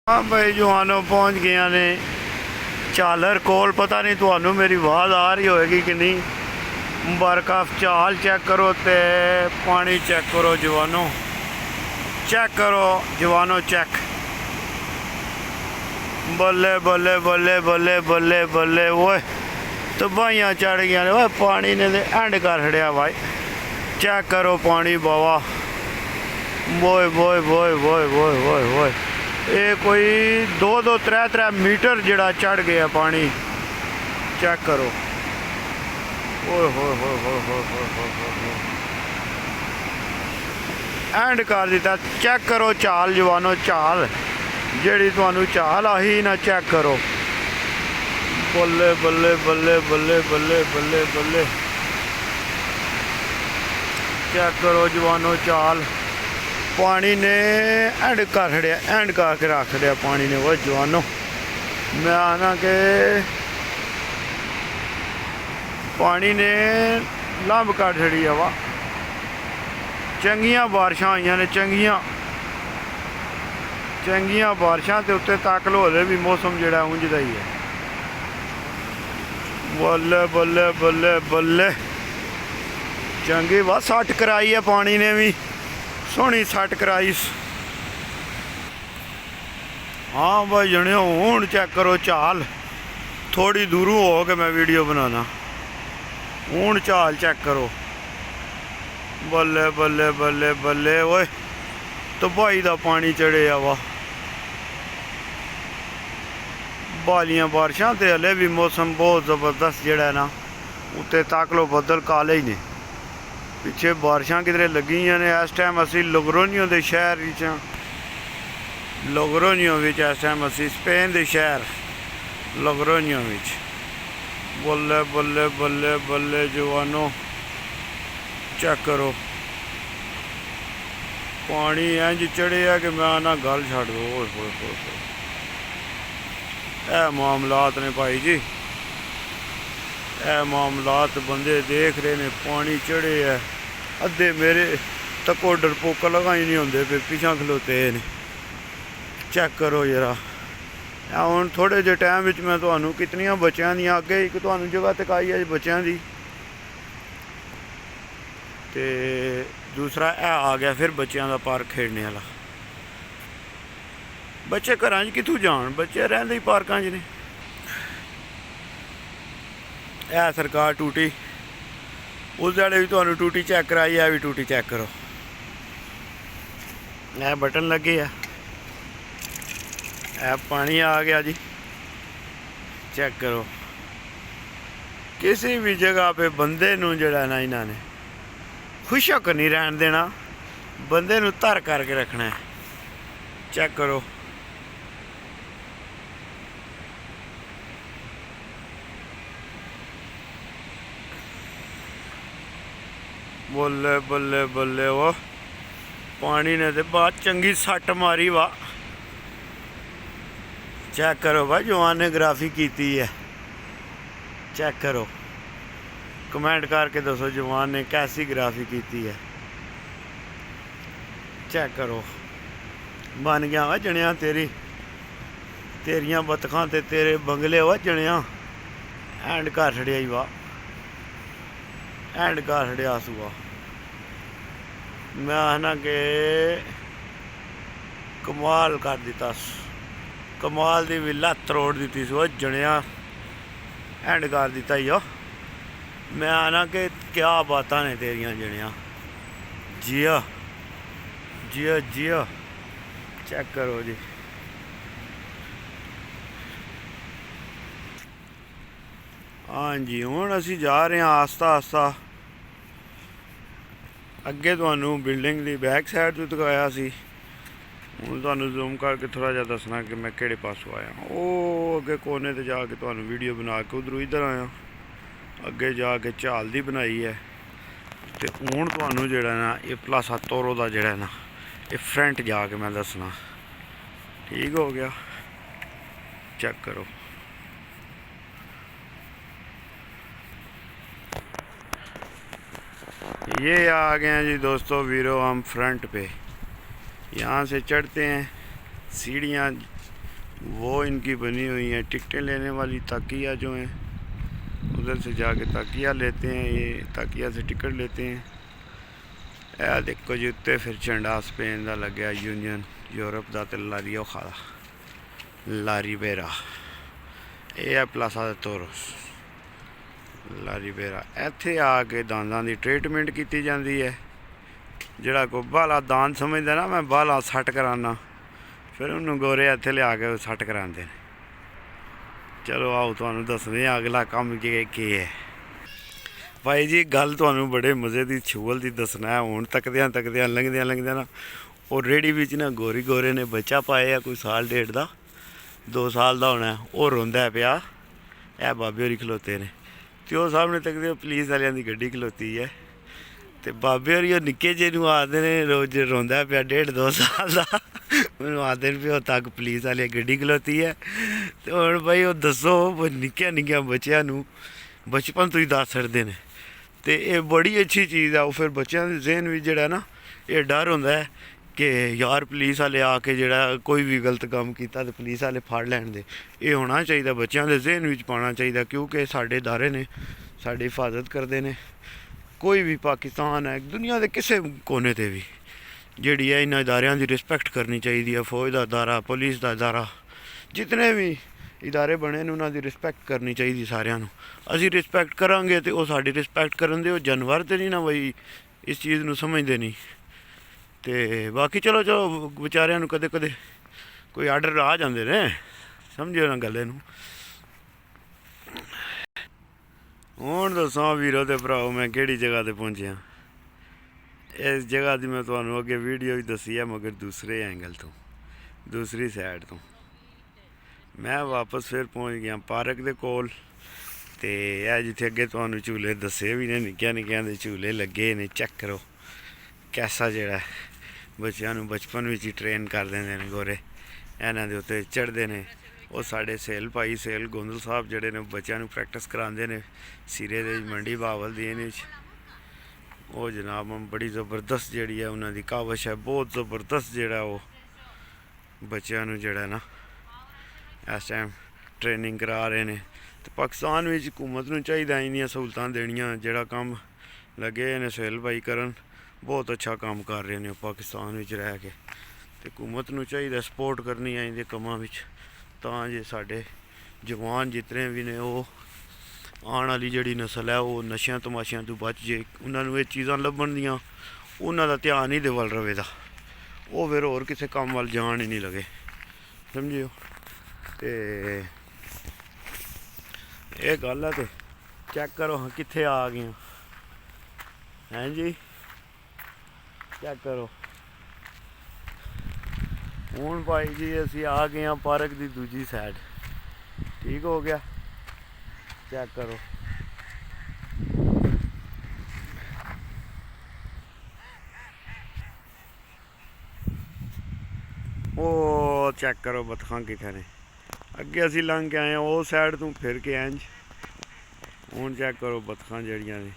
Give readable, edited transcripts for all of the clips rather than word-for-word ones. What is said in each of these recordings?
हाँ भाई जवानों पहुँच गए ने झालर कोल। पता नहीं थानू मेरी आवाज़ आ रही होएगी कि नहीं। बरखा चाल चेक करो ते पानी चेक करो जवानों, चेक करो जवानों चेक। बल्ले बल्ले बल्ले बल्ले बल्ले बल्ले ओए तबाहियाँ चढ़ गई ने। ओए पानी ने एंड कर छड़िया भाई। चेक करो पानी बावा। बोए बोए बोए बोए बोए बोए बोए ये कोई 2-3 मीटर जड़ा चढ़ गया पानी। चेक करो। ओए हो एंड कर दिता। चेक करो चाल जवानों, चाल जड़ी तुहानू चाल आही ना। चेक करो। बल्ले बल्ले बल्ले बल्ले बल्ले बल्ले बल्ले। चेक करो जवानों चाल। पानी ने एंड कर छड़िया, एंड करके रख दिया पानी ने। वो जवानों मैं आना के पानी ने लंब कर छड़ी हवा। चंगियां बारिशां आईयां ने, चंगियां चंगियां बारिशां ते उत्ते तक लो भी मौसम जड़ा उंज दा ही है। बल्ले बल्ले बल्ले बल्ले चंगी वा सट कराई है पानी ने भी, सोहनी सट कराई। हाँ भाई जनियो हूँ चेक करो चाल। थोड़ी दूरों हो के मैं वीडियो बनाना। हूँ चाल चेक करो। बल्ले बल्ले बल्ले बल्ले ओए तबाही दा पानी चढ़े वा। बालियां बारिशां ते हले भी मौसम बहुत ज़बरदस्त जड़ा है ना। उत्ते तक लो बदल काले ही ने। पिछे बारिशां किधरे लगियां ने। इस टाइम असी लोगरोनियो के शहर लोगरोनियो इस टाइम असी स्पेन के शहर लोगरोनियो। बल्ले बल्ले बल्ले बल्ले जवानों चेक करो। पानी इंज चढ़े है कि मैं ना गल छड़ दो। ए मामलात ने भाई जी, ए मामलात बंदे देख रहे ने। पानी चढ़े है, अद्धे मेरे तको डरपोका लगा ही नहीं होंगे पे पिछा खलोते ने। चेक करो जरा। हूँ थोड़े जे टाइम मैं तुहानू कितनियां बच्चों दी अगे एक तुहानू जगह तकाई है बच्चों की, ते दूसरा है आ गया फिर बच्चों का पार्क खेड़ने वाला। बच्चे घर कितों जान, बच्चे रहते ही पार्कों च ने। है सरकार टूटी, उस जड़े भी तुहानू टूटी चेक कराई है, भी टूटी चेक करो। ए बटन लगे है, पानी आ गया जी। चेक करो। किसी भी जगह पे बंदे नू जड़ा ना इन्होंने खुशक नहीं रहन देना, बंदे नू तर करके रखना है। चेक करो। बल्ले बल्ले बल्ले वो पानी ने तो बहुत चंगी सट मारी वा। चेक करो भाई जवान ने ग्राफी की है। चेक करो, कमेंट करके दसो जवान ने कैसी ग्राफी की है। चेक करो। बन गया वा जनिया तेरी, तेरियां बतखां ते तेरे बंगले वा जनिया। एंड कर छड़िया ही वा, एंड कर छड़िया सुआ। मैं आना के कमाल कर दिता, कमाल की भी लत्त तोड़ दी सो जनिया। एंड कर दिता ही। मैं आना कि क्या बातां ने तेरिया जनिया। जिया जिया जिया। चेक करो जी। हाँ जी हुण असी जा रहे हैं आस्ता आस्ता अगे। तुहानू बिल्डिंग की बैक साइड तो दिखाया सी, हूँ तुहानू जूम करके थोड़ा जहा दसना कि मैं किहड़े पासों आया। वो अगे कोने ते जाके तुहानू वीडियो बना के उधरों इधर आया। अगे जाके झाल दी बनाई है। तो हूँ तुहानू जिहड़ा ना ये प्लासा तोरो दा जिहड़ा ना ये फ्रंट जाके मैं दसना। ठीक हो गया। चेक करो। ये आ गए हैं जी दोस्तों वीरो हम फ्रंट पे। यहाँ से चढ़ते हैं सीढ़ियाँ वो इनकी बनी हुई हैं टिकटें लेने वाली तकिया जो हैं, उधर से जाके तकिया लेते हैं, ये तकिया से टिकट लेते हैं। यह देखो जी उत्ते फिर झंडा स्पेन का लग्या, यूनियन यूरोप का तो लारियो खादा लारीबेरा, ये है प्लासा दे टोरोस लारीबेरा। इत्थे आके दांदां दी ट्रीटमेंट की जाती है। जिहड़ा कोई बाला दान समझदा ना मैं बाला सट कराना, फिर उन्होंने गोरे इत्थे लिया के सट करांदे ने। चलो आओ तुहानूं दसदे आं अगला कम की है। भाई जी गल तुहानूं बड़े मज़े की छुअल की दसना है। हुण तकदियां तकदियां लंघदियां ना वो रेहड़ी बिच ना गोरे ने बच्चा पाया कोई साल डेढ़ का 2 साल का होना, वो रोंदा पिया। यह बाबे होरी खलोते ने ते ओह सामने तकदे पुलिस वालियां दी गड्डी खलोती है, ते बाबे होरी निक्के जे नूं आखदे ने रोज रोंदा पिया 1.5-2 साल का, मैनूं आखदे ने भी उह तक पुलिस वाली गड्डी खलोती है। ते हुण भाई ओह दस्सो निक्के बच्चों नूं बचपन तो ही दस छड्डदे ने, ते एह बड़ी अच्छी चीज़ है। फिर बच्चों दे जहन विच जेह्ड़ा ना एह डर होंदा है कि यार पुलिस वाले आके जेह्ड़ा कोई भी गलत काम किया तो पुलिस वाले फड़ लैण दे। ये होना चाहिए बच्चों के जहन विच पाना चाहिए, क्योंकि साढ़े इदारे ने साड़ी हिफाजत करते हैं। कोई भी पाकिस्तान है दुनिया के किसी कोने ते भी जिहड़ी है इन्हां इदारियां की रिस्पैक्ट करनी चाहिए है। फौज का इदारा, पुलिस का इदारा, जितने भी इदारे बने ने उन्हां दी रिस्पैक्ट करनी चाहिए सारिਆਂ ਨੂੰ। ਅਸੀਂ रिस्पैक्ट करांगे तो वो साड़ी रिस्पैक्ट करन दे। जानवर तो नहीं ना बई इस चीज़ ਨੂੰ समझते नहीं। तो बाकी चलो बेचारिਆਂ ਨੂੰ कदे कदे कोई आर्डर आ जाते ने, समझो ना गल नूं। हुण दसां वीरो ते भराओ मैं किहड़ी जगह ते पहुंचया। इस जगह की मैं तुहानूं अगे वीडियो भी दसी है, मगर दूसरे एंगल तो, दूसरी साइड तो। मैं वापस फिर पहुंच गया पार्क दे कोल। ते यह जिथे अगे तुहानूं झूले दसे भी ने, निक्कियां दे झूले लगे ने। चेक करो कैसा जिहड़ा बच्चों बचपन में ही ट्रेन कर देंदे ने गोरे, इन्हां दे उत्ते चढ़दे ने। वो साढ़े सेल भाई सेल गोंदल साहब जिहड़े ने बच्चों प्रैक्टिस करांदे ने सिरे दे मंडी बावल दी इहदे च। वो जनाब बड़ी ज़बरदस्त जिहड़ी है उन्हां दी कावश है, बहुत ज़बरदस्त जिहड़ा वो बच्चों जिहड़ा ना इस टाइम ट्रेनिंग करा रहे ने। तो पाकिस्तान में हुकूमत नूं चाहिदा इन्नियां सहूलतां देनियां। जिहड़ा काम लगे ने सोहेल भाई करन, बहुत अच्छा काम कर रहे हैं पाकिस्तान में रह के। तो हुकूमत नूं चाहिदा सपोर्ट करनी है इहदे कम्मां विच, तां जे साडे जवान जितने भी ने वो आने वाली जिहड़ी नस्ल है वो नशियां तमाशियां तो बच जे। उन्होंने ये चीज़ां लभण दियां, उन्हां दा ध्यान ही दे वल रवे दा, वो फिर होर किसी काम वाल जान ही नहीं लगे, समझियो। तो ये गल है। तो चेक करो हाँ कित्थे आ गए हैं जी, चेक करो। हुण भाई जी असीं आ गए हैं पार्क की दूजी साइड। ठीक हो गया, चेक करो। ओ चेक करो बतखां कित्थे ने। अगे असीं लंघ के आए हैं उस साइड तो फिर के इंज। हुण चेक करो बतखां जड़ियां ने,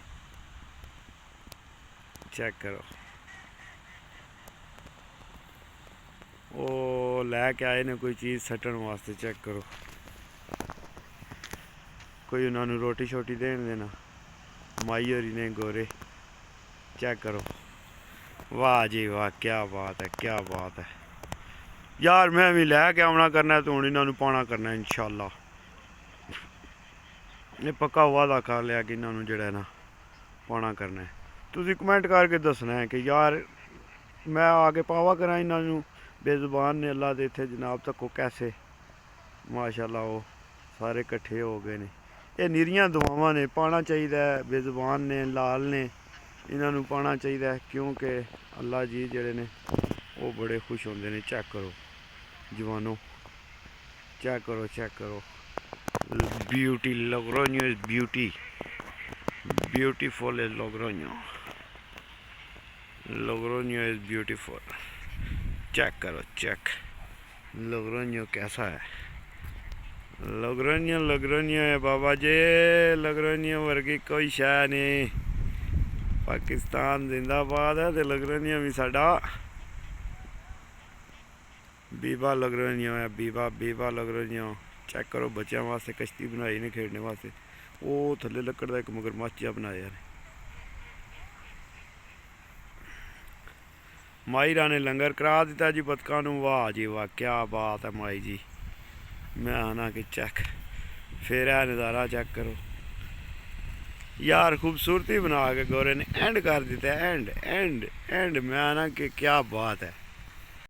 चेक करो। वो लैके आए ने कोई चीज़ सट्टन वास्ते, चेक करो। कोई उन्होंने रोटी शोटी देन देना, माई होरी ने गोरे। चेक करो, वाह जी वाह, क्या बात है, क्या बात है यार। मैं भी लैके आना करना तो हूँ इन्होंने पाना करना इंशाअल्लाह। ये पक्का वादा कर लिया कि इन्होंने जड़ा ना पाना करना है। तुसीं कमेंट करके दसना है कि यार मैं आके पावा करा इन्होंने। बेजुबान ने अल्लाह दे इत्थे जनाब तको कैसे माशाअल्लाह वो सारे कट्ठे हो गए ने। ये निरियां दुआवां ने, पाना चाहिए। बेजुबान ने लाल ने इन्होंने पाना चाहिए, क्योंकि अल्लाह जी जड़े ने वो बड़े खुश होंदे ने। चेक करो जवानों, चेक करो, चेक करो। Beauty Logroño is beauty, beautiful is Logroño, Logroño is beautiful. Check करो, चेक लोग्रोño कैसा है। लोग्रोño है बाबा जी, लोग्रोño वर्गी कोई शह नहीं। पाकिस्तान जिंदाबाद है, तो लोग्रोño भी साडा ਬੀਬਾ ਲੱਗ ਰਹੀਆਂ ਆ, ਬੀਬਾ ਲੱਗ ਰਹੀਆਂ। ਚੈੱਕ ਕਰੋ, ਬੱਚਿਆਂ ਵਾਸਤੇ ਕਸ਼ਤੀ ਬਣਾਈ ਨੇ ਖੇਡਣੇ ਵਾਸਤੇ। ਉਹ ਥੱਲੇ ਲੱਕੜ ਦਾ ਇੱਕ ਮਗਰਮੱਛ ਜਿਹਾ ਬਣਾਇਆ ਨੇ। ਮਾਈ ਨੇ ਲੰਗਰ ਕਰਾ ਦਿੱਤਾ ਜੀ ਬਤਕਾਂ ਨੂੰ। ਵਾਹ ਜੀ ਵਾਹ, ਕਿਆ ਬਾਤ ਹੈ ਮਾਈ ਜੀ। ਮੈਂ ਆਣਾ ਕਿ ਚੈੱਕ, ਫਿਰ ਇਹ ਨਜ਼ਾਰਾ ਚੈੱਕ ਕਰੋ ਯਾਰ। ਖੂਬਸੂਰਤੀ ਬਣਾ ਕੇ ਗੋਰੇ ਨੇ ਐਂਡ ਕਰ ਦਿੱਤਾ, ਐਂਡ। ਮੈਂ ਆਣਾ ਕਿ ਕਿਆ ਬਾਤ ਹੈ।